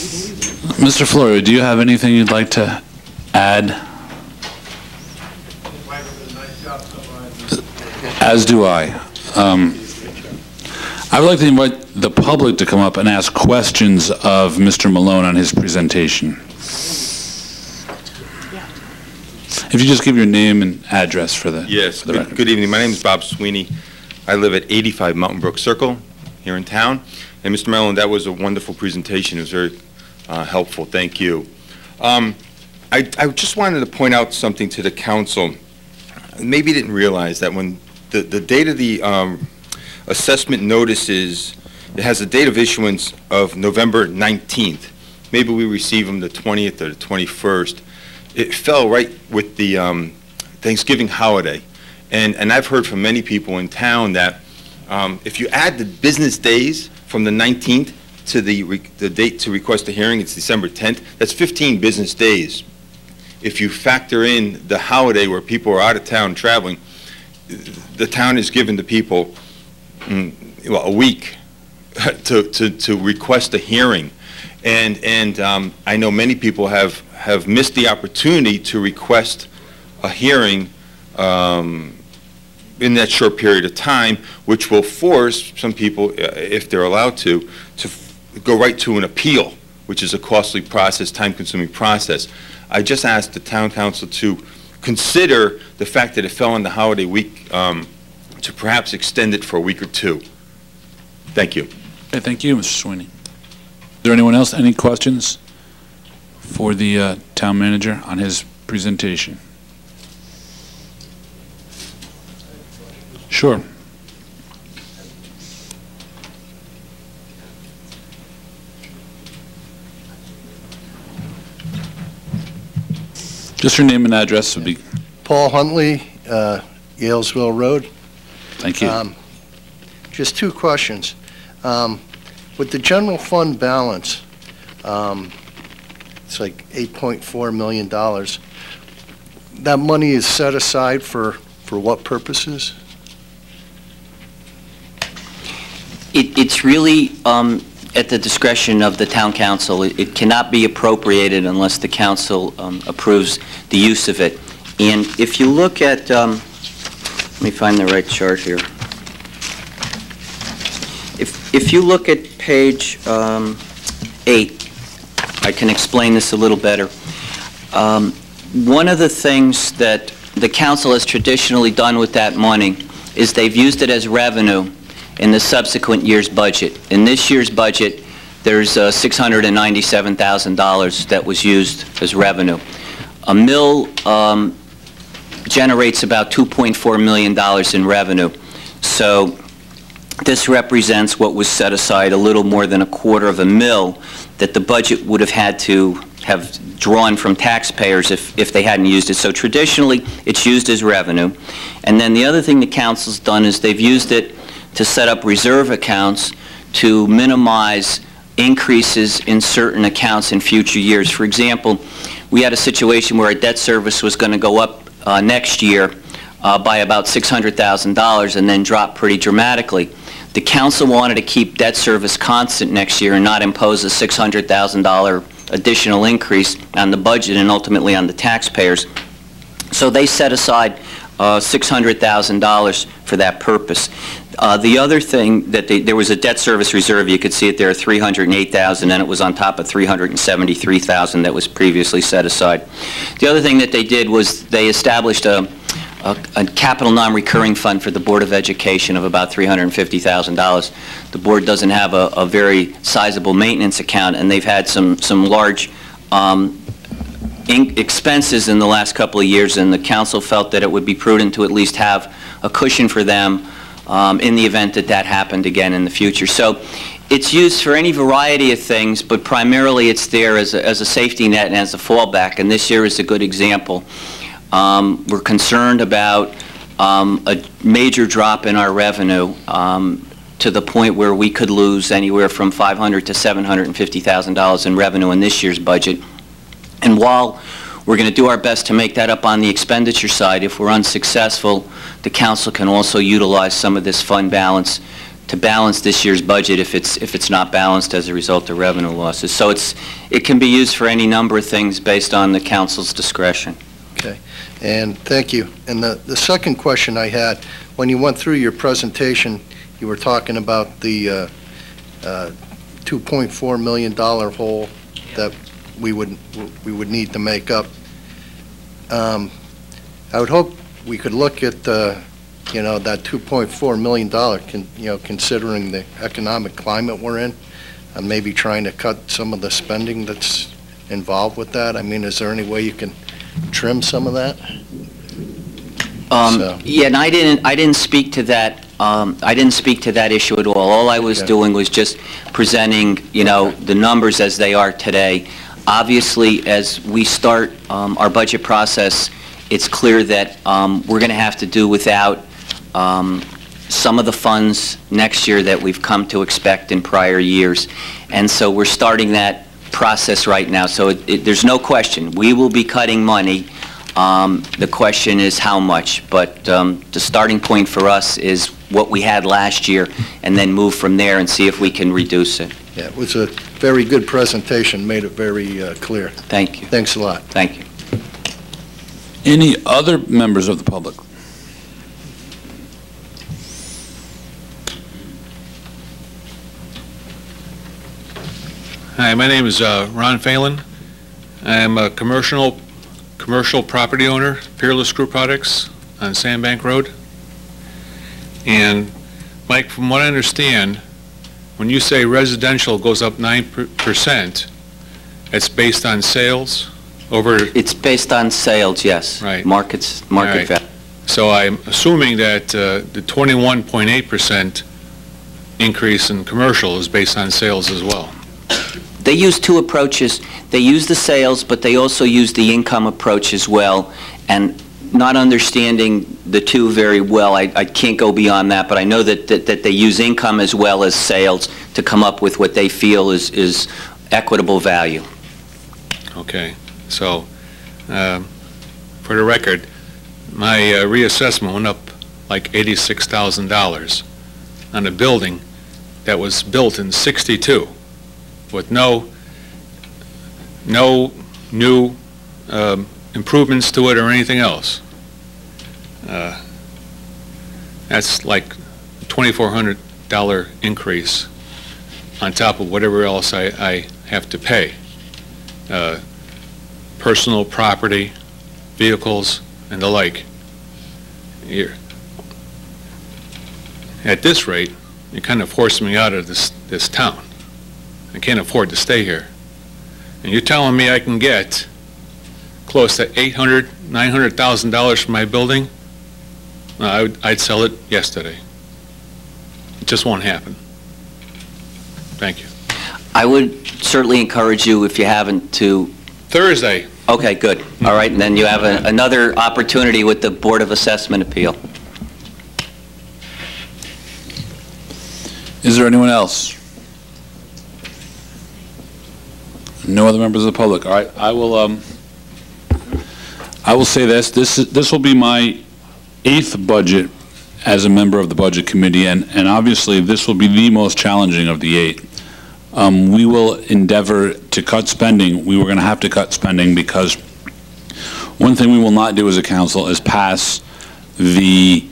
Mr. Florio, do you have anything you'd like to add? As do I. I would like to invite the public to come up and ask questions of Mr. Malone on his presentation. If you just give your name and address for the Yes, for the record. good evening. My name is Bob Sweeney. I live at 85 Mountain Brook Circle here in town. And Mr. Mellon, that was a wonderful presentation. It was very helpful. Thank you. I just wanted to point out something to the council. Maybe you didn't realize that when the date of the assessment notices, it has a date of issuance of November 19th. Maybe we receive them the 20th or the 21st. It fell right with the Thanksgiving holiday. And I've heard from many people in town that if you add the business days from the 19th to the date to request a hearing, it's December 10th, that's 15 business days. If you factor in the holiday where people are out of town traveling, the town is given the people well, a week to request a hearing. And I know many people have missed the opportunity to request a hearing in that short period of time, which will force some people, if they're allowed to go right to an appeal, which is a costly process, time-consuming process. I just asked the town council to consider the fact that it fell on the holiday week to perhaps extend it for a week or two. Thank you. Okay, thank you, Mr. Sweeney. Is there anyone else? Any questions for the town manager on his presentation? Sure. Just your name and address would be. Paul Huntley, Yalesville Road. Thank you. Just two questions. With the general fund balance, it's like $8.4 million. That money is set aside for what purposes? It's really at the discretion of the town council. It cannot be appropriated unless the council approves the use of it. And if you look at, let me find the right chart here. If you look at page 8, I can explain this a little better. One of the things that the council has traditionally done with that money is they've used it as revenue in the subsequent year's budget. In this year's budget, there's $697,000 that was used as revenue. A mill generates about $2.4 million in revenue. So this represents what was set aside, a little more than $0.25 million that the budget would have had to have drawn from taxpayers if they hadn't used it. So traditionally, it's used as revenue. And then the other thing the council's done is they've used it to set up reserve accounts to minimize increases in certain accounts in future years. For example, we had a situation where our debt service was going to go up next year by about $600,000 and then drop pretty dramatically. The council wanted to keep debt service constant next year and not impose a $600,000 additional increase on the budget and ultimately on the taxpayers. So they set aside $600,000 for that purpose. The other thing that there was a debt service reserve, you could see it there, $308,000, and it was on top of $373,000 that was previously set aside. The other thing that they did was they established a capital non-recurring fund for the Board of Education of about $350,000. The board doesn't have a very sizable maintenance account, and they've had some large expenses in the last couple of years, and the council felt that it would be prudent to at least have a cushion for them in the event that that happened again in the future. So it's used for any variety of things, but primarily it's there as a safety net and as a fallback, and this year is a good example. We're concerned about a major drop in our revenue to the point where we could lose anywhere from $500,000 to $750,000 in revenue in this year's budget. And while we're going to do our best to make that up on the expenditure side, if we're unsuccessful, the council can also utilize some of this fund balance to balance this year's budget if it's not balanced as a result of revenue losses. So it can be used for any number of things based on the council's discretion. Okay, and thank you. And the second question I had, when you went through your presentation, you were talking about the $2.4 million hole that we would need to make up. I would hope we could look at that $2.4 million, considering the economic climate we're in, and maybe trying to cut some of the spending that's involved with that. I mean, is there any way you can trim some of that? Yeah, and I didn't speak to that. I didn't speak to that issue at all. All I was doing was just presenting, the numbers as they are today. Obviously, as we start our budget process, it's clear that we're going to have to do without some of the funds next year that we've come to expect in prior years. And so we're starting that process right now. So there's no question. We will be cutting money. The question is how much. But the starting point for us is what we had last year, and then move from there and see if we can reduce it. Yeah, it was a very good presentation, made it very clear. Thank you. Thanks a lot. Thank you. Any other members of the public? Hi, my name is Ron Phelan. I'm a commercial property owner, Peerless Group Products on Sandbank Road. And Mike, from what I understand, when you say residential goes up 9%, it's based on sales over... It's based on sales, yes. Right. Market value. So I'm assuming that the 21.8% increase in commercial is based on sales as well. They use two approaches. They use the sales, but they also use the income approach as well. And not understanding the two very well, I can't go beyond that, but I know that they use income as well as sales to come up with what they feel is equitable value. Okay. So, for the record, my reassessment went up like $86,000 on a building that was built in '62 with no new improvements to it or anything else. That's like a $2,400 increase on top of whatever else I have to pay. Personal property, vehicles, and the like. At this rate, you kind of forced me out of this town. I can't afford to stay here. And you're telling me I can get close to $800,000, $900,000 for my building? I'd sell it yesterday. It just won't happen. Thank you. I would certainly encourage you, if you haven't, to... Thursday. Okay, good. All right, and then you have another opportunity with the Board of Assessment Appeal. Is there anyone else? No other members of the public. All right, I will say this. This will be my 8th budget as a member of the Budget Committee, and obviously this will be the most challenging of the 8. We will endeavor to cut spending. We were going to have to cut spending because one thing we will not do as a council is pass the